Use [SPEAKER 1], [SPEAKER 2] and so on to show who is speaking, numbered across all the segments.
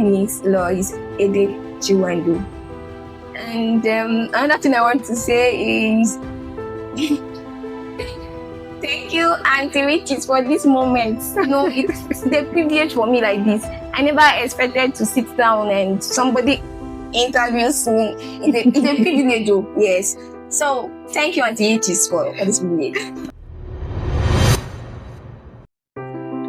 [SPEAKER 1] name is LOIS CHINWENDU. And another thing I want to say is thank you, Auntie Riches, for this moment. It's the privilege for me like this. I never expected to sit down and somebody interviews me. It's a privilege, yes. So thank you, Auntie Riches, for this privilege.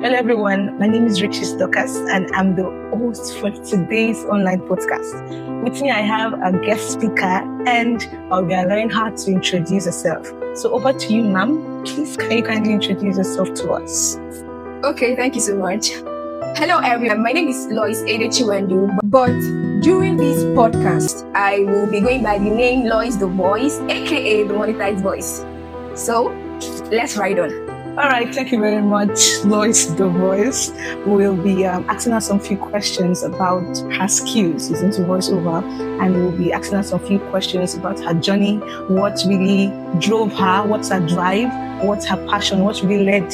[SPEAKER 2] Hello everyone, my name is Riches Docas and I'm the host for today's online podcast. With me I have a guest speaker and we are learning how to introduce yourself. So over to you, ma'am. Please can you kindly introduce yourself to us?
[SPEAKER 1] Okay, thank you so much. Hello everyone, my name is LOIS CHINWENDU, but during this podcast I will be going by the name LOIS the Voice, aka the Monetized Voice. So let's ride on.
[SPEAKER 2] All right, thank you very much, Lois the Voice. We'll be asking her some few questions about her skills into voiceover, and we'll be asking her some few questions about her journey, what really drove her, what's her drive, what's her passion, what really led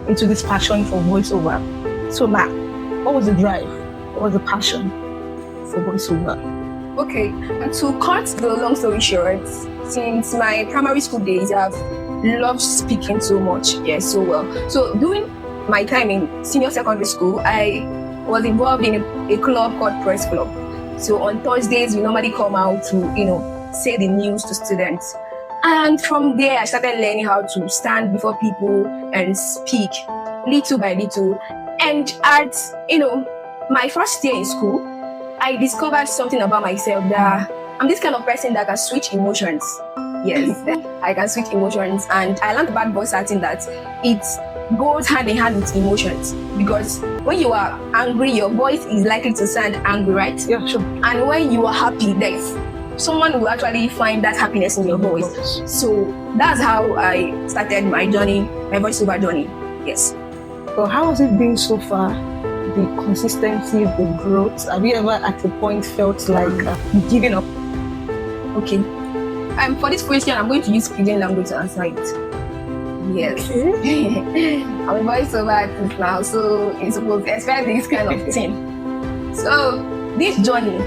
[SPEAKER 2] into this passion for voiceover. So, Ma, what was the drive? What was the passion for voiceover?
[SPEAKER 1] Okay, to cut the long story short, since my primary school days, I've loved speaking so much, so well. So during my time in senior secondary school, I was involved in a club called Press Club. So on Thursdays, we normally come out to, say the news to students. And from there, I started learning how to stand before people and speak little by little. And at, my first year in school, I discovered something about myself that I'm this kind of person that can switch emotions. Yes, I can switch emotions, and I learned about voice acting that it goes hand in hand with emotions, because when you are angry, your voice is likely to sound angry, right?
[SPEAKER 2] Yeah, sure.
[SPEAKER 1] And when you are happy, there's someone will actually find that happiness in your voice. So that's how I started my journey, my voiceover journey. Yes.
[SPEAKER 2] So how has it been so far? The consistency, the growth. Have you ever at a point felt like giving up?
[SPEAKER 1] Okay. For this question, I'm going to use Pidgin language to answer it. Yes. Okay. I'm a voiceover artist now, so you're supposed to expect this kind of thing. So, this journey,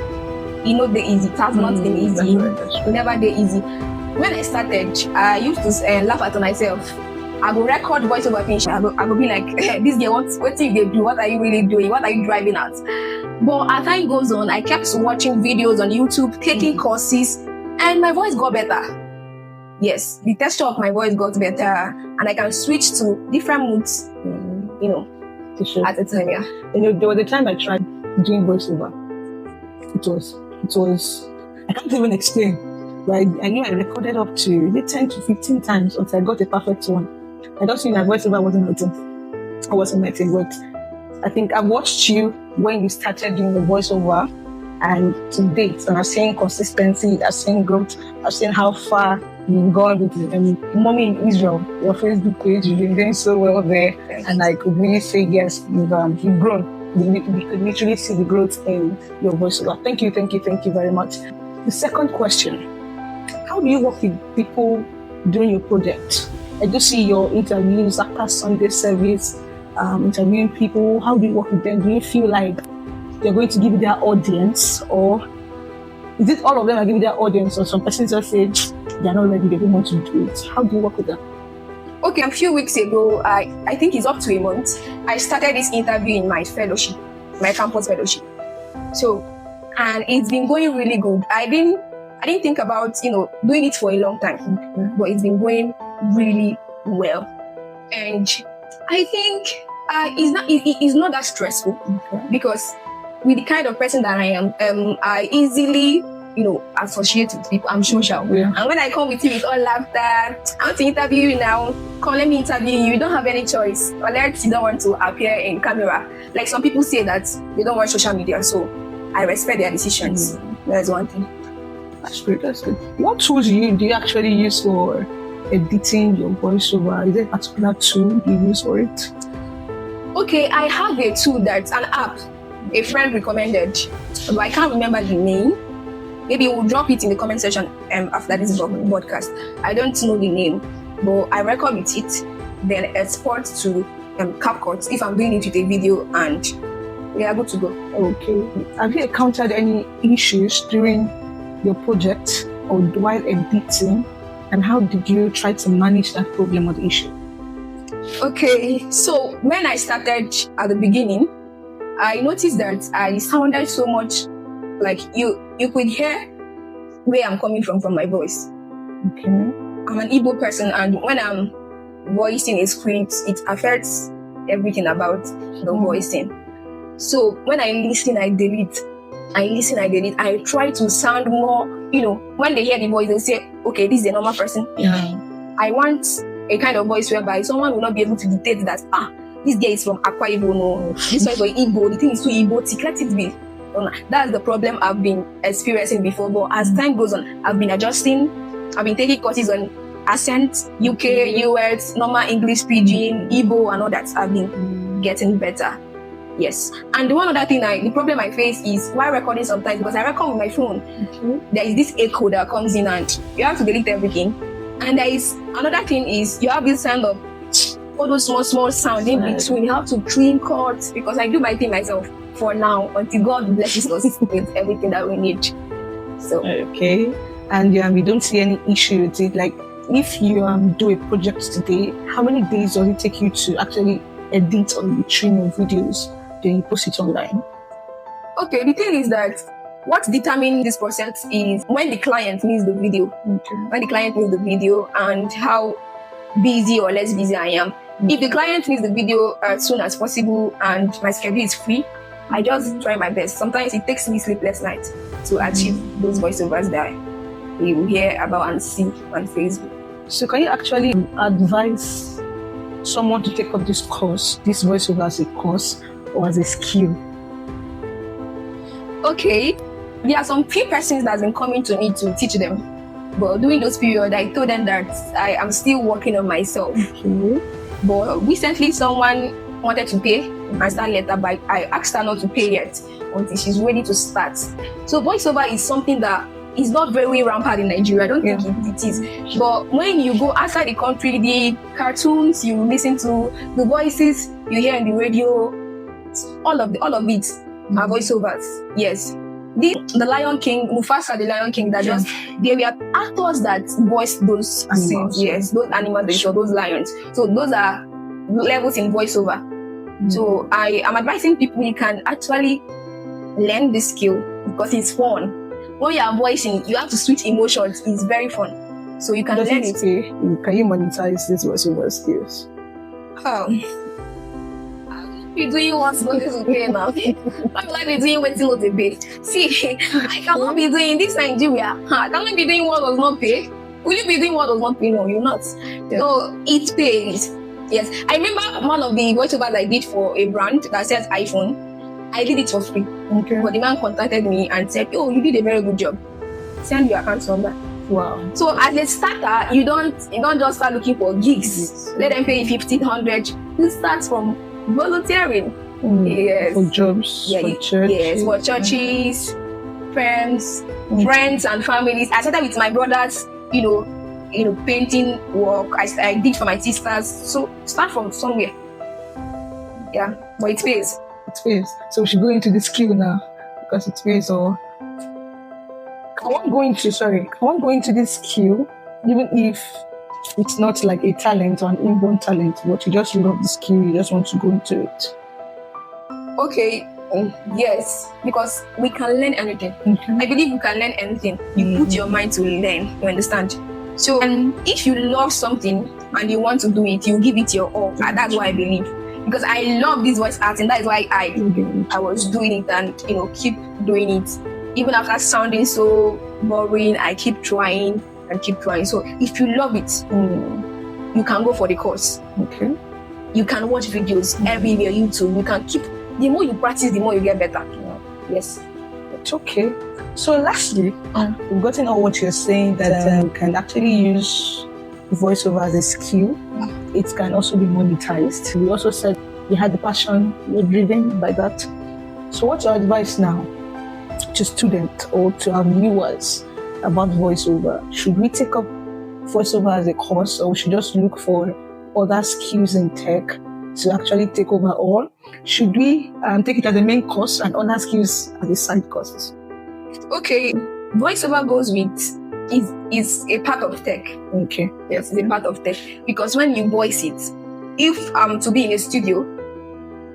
[SPEAKER 1] the easy. It has not been easy. Never been easy. When I started, I used to laugh at myself. I will record voiceover things. I will be like, this girl, what did they do? What are you really doing? What are you driving at? But as time goes on, I kept watching videos on YouTube, taking courses, and my voice got better. Yes, the texture of my voice got better, and I can switch to different moods, at a time, yeah.
[SPEAKER 2] There was a time I tried doing voiceover. It was, I can't even explain. But I knew I recorded up to 10 to 15 times until I got a perfect one. I don't think my voiceover wasn't my thing. I wasn't my thing, but I think I watched you when you started doing the voiceover. And to date, and I've seen consistency, I've seen growth, I've seen how far you've gone with it. Mommy in Israel, your Facebook page, you've been doing so well there. And I could really say, yes, you've grown. We could literally see the growth in your voiceover. Thank you very much. The second question, how do you work with people during your project? I do see your interviews after Sunday service, interviewing people. How do you work with them? Do you feel like they're going to give you their audience, or is it all of them are giving their audience, or some persons just say they're not ready, they don't want to do it? How do you work with them?
[SPEAKER 1] Okay, a few weeks ago, I think it's up to a month, I started this interview in my fellowship, my campus fellowship. So, and it's been going really good. I didn't think about, doing it for a long time, but it's been going really well. And I think it's not that stressful, because with the kind of person that I am, I easily, associate with people. I'm social. Yeah. And when I come with you with all laughter, I want to interview you now. Come, let me interview you. You don't have any choice. Unless you don't want to appear in camera. Like some people say that they don't want social media. So I respect their decisions. That's one thing.
[SPEAKER 2] That's good. What tools do you actually use for editing your voiceover? Is there a particular tool you use for it?
[SPEAKER 1] Okay, I have a tool that's an app a friend recommended, but I can't remember the name. Maybe we'll drop it in the comment section after this podcast. I don't know the name, but I record with it, then export to CapCut if I'm doing it with a video and we are good to go.
[SPEAKER 2] Okay. Have you encountered any issues during your project or while editing? And how did you try to manage that problem or the issue?
[SPEAKER 1] Okay, so when I started at the beginning, I noticed that I sounded so much like you could hear where I'm coming from my voice.
[SPEAKER 2] Okay.
[SPEAKER 1] I'm an Igbo person, and when I'm voicing a script, it affects everything about the voicing. So when I listen, I delete. I try to sound more, when they hear the voice, they say, okay, this is a normal person.
[SPEAKER 2] Yeah.
[SPEAKER 1] I want a kind of voice whereby someone will not be able to dictate that, this guy is from Akwa Ibom, no, this one is from Igbo, the thing is too Igbo, let it be. That's the problem I've been experiencing before, but as time goes on, I've been adjusting. I've been taking courses on accent, UK, US, normal English, Pidgin, Igbo, and all that. I've been getting better. Yes. And the one other thing, the problem I face is while recording sometimes, because I record with my phone, there is this echo that comes in and you have to delete everything. And there is another thing is you have this sound of all those small sounds in between. You have to trim cuts because I do my thing myself for now until God blesses us with everything that we need. So
[SPEAKER 2] okay. And we don't see any issue with it. Like if you do a project today, how many days does it take you to actually edit or trim your videos? Then you post it online?
[SPEAKER 1] Okay, the thing is that what determines this process is when the client needs the video.
[SPEAKER 2] Okay.
[SPEAKER 1] When the client needs the video and how busy or less busy I am. If the client needs the video as soon as possible and my schedule is free, I just try my best. Sometimes it takes me sleepless nights to achieve those voiceovers that you will hear about and see on Facebook.
[SPEAKER 2] So can you actually advise someone to take up this course, this voiceover as a course or as a skill?
[SPEAKER 1] Okay, there are some few persons that have been coming to me to teach them. But during those periods, I told them that I am still working on myself.
[SPEAKER 2] Okay.
[SPEAKER 1] But recently, someone wanted to pay my start letter, but I asked her not to pay yet until she's ready to start. So voiceover is something that is not very rampant in Nigeria. I don't think it is. But when you go outside the country, the cartoons you listen to, the voices you hear on the radio, all of it are voiceovers. Yes. The Lion King, Mufasa, the Lion King, that just they were actors that voiced those animals. Yes, those animals they show, those lions. So those are levels in voiceover. So I am advising people you can actually learn this skill because it's fun. When you are voicing, you have to switch emotions. It's very fun. So you can learn it.
[SPEAKER 2] Can you monetize this voiceover skills?
[SPEAKER 1] Be doing what's going to pay now. Why will I be doing what not to pay? See, I cannot be doing this Nigeria. I cannot be doing what does not pay. Will you be doing what does not pay? No, you're not. So it pays. Yes. I remember one of the voiceovers I did for a brand that says iPhone. I did it for free.
[SPEAKER 2] Okay.
[SPEAKER 1] But the man contacted me and said, "Oh, you did a very good job. Send your account number."
[SPEAKER 2] Wow.
[SPEAKER 1] So as a starter, you don't just start looking for gigs. Let them pay you 1,500. You start from volunteering. Yes.
[SPEAKER 2] For jobs. For church.
[SPEAKER 1] Yes, for churches, friends and families. I started with my brothers, painting work. I did for my sisters. So start from somewhere. Yeah, but it pays.
[SPEAKER 2] It pays. So we should go into the skill now because it pays. Or I won't go into this skill, even if it's not like a talent or an inborn talent, but you just love the skill, you just want to go into it.
[SPEAKER 1] Okay, yes, because we can learn anything. I believe you can learn anything. You put your mind to learn, you understand? So, and if you love something and you want to do it, you give it your all. And that's what I believe. Because I love this voice acting, that is why I was doing it and, keep doing it. Even after sounding so boring, I keep trying. So if you love it, you can go for the course. Okay. You can watch videos everywhere, YouTube. You can keep, the more you practice, the more you get better. Yes.
[SPEAKER 2] It's okay. So lastly, we've gotten all what you're saying that you can actually use voiceover as a skill. It can also be monetized. We also said you had the passion, you're driven by that. So what's your advice now to students or to our viewers about voiceover? Should we take up voiceover as a course, or we should just look for other skills in tech to actually take over all? Should we take it as a main course and other skills as a side course?
[SPEAKER 1] Okay, voiceover goes with is a part of tech.
[SPEAKER 2] Okay.
[SPEAKER 1] Yes, it's a part of tech because when you voice it, if to be in a studio,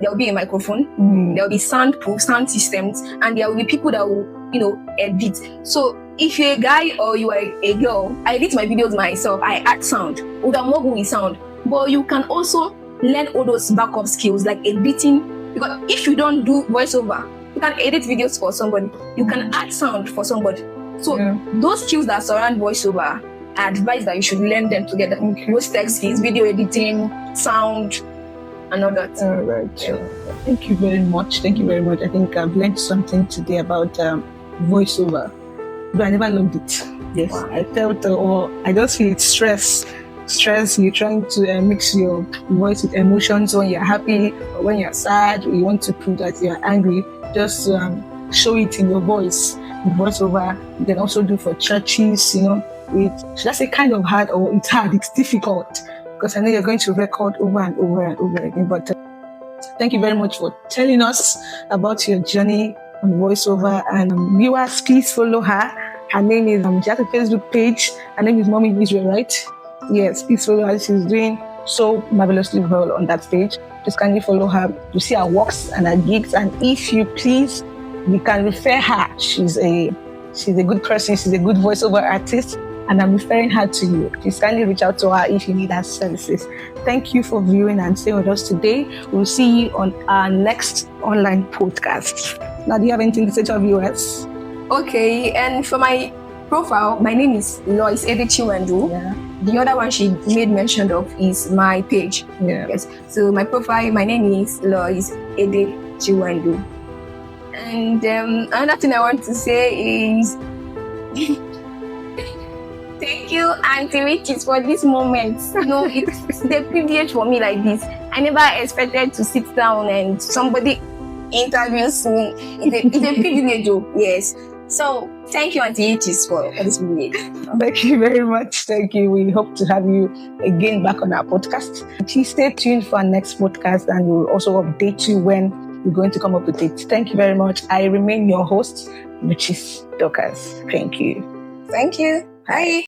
[SPEAKER 1] there will be a microphone, there will be soundproof sound systems, and there will be people that will edit. So if you're a guy or you are a girl, I edit my videos myself. I add sound. I'm not good with sound, but you can also learn all those backup skills like editing. Because if you don't do voiceover, you can edit videos for somebody. You can add sound for somebody. So those skills that surround voiceover, I advise that you should learn them together. Those tech skills, video editing, sound, and all that.
[SPEAKER 2] All right. Thank you very much. Thank you very much. I think I've learned something today about voiceover, but I never loved it. Yes, wow. I felt, I just feel stress. You're trying to mix your voice with emotions when you're happy or when you're sad, or you want to prove that you're angry. Just show it in your voice. Voiceover, you can also do for churches, should I say kind of hard, or it's hard, it's difficult, because I know you're going to record over and over and over again. But thank you very much for telling us about your journey on voiceover. And viewers, please follow her. Her name is, she has a Facebook page. Her name is Mommy Israel, right? Yes, please follow her. She's doing so marvelously well on that page. Just kindly follow her to see her works and her gigs. And if you please, you can refer her. She's a good person. She's a good voiceover artist, and I'm referring her to you. Please kindly reach out to her if you need her services. Thank you for viewing and staying with us today. We'll see you on our next online podcast. Now, do you have anything to say to our viewers?
[SPEAKER 1] Okay, and for my profile, my name is LOIS CHINWENDU.
[SPEAKER 2] Yeah.
[SPEAKER 1] The other one she made mention of is my page.
[SPEAKER 2] Yeah.
[SPEAKER 1] Yes. So my profile, my name is LOIS CHINWENDU. And another thing I want to say is thank you, Auntie Riches, for this moment. It's the privilege for me like this. I never expected to sit down and somebody interviews me. It's a privilege, yes. So thank you, Auntie Riches, for this privilege.
[SPEAKER 2] Thank you very much. Thank you. We hope to have you again back on our podcast. Please stay tuned for our next podcast, and we'll also update you when we're going to come up with it. Thank you very much. I remain your host, which is Dorcas. Thank you.
[SPEAKER 1] Thank you. Bye.